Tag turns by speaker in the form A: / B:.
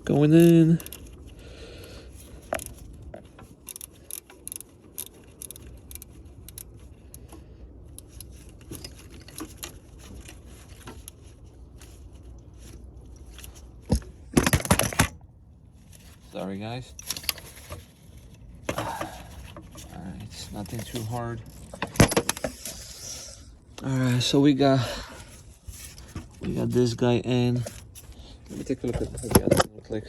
A: going in. Sorry guys. Alright, it's nothing too hard. Alright, so we got this guy in. Let me take a look at how the other one looks like.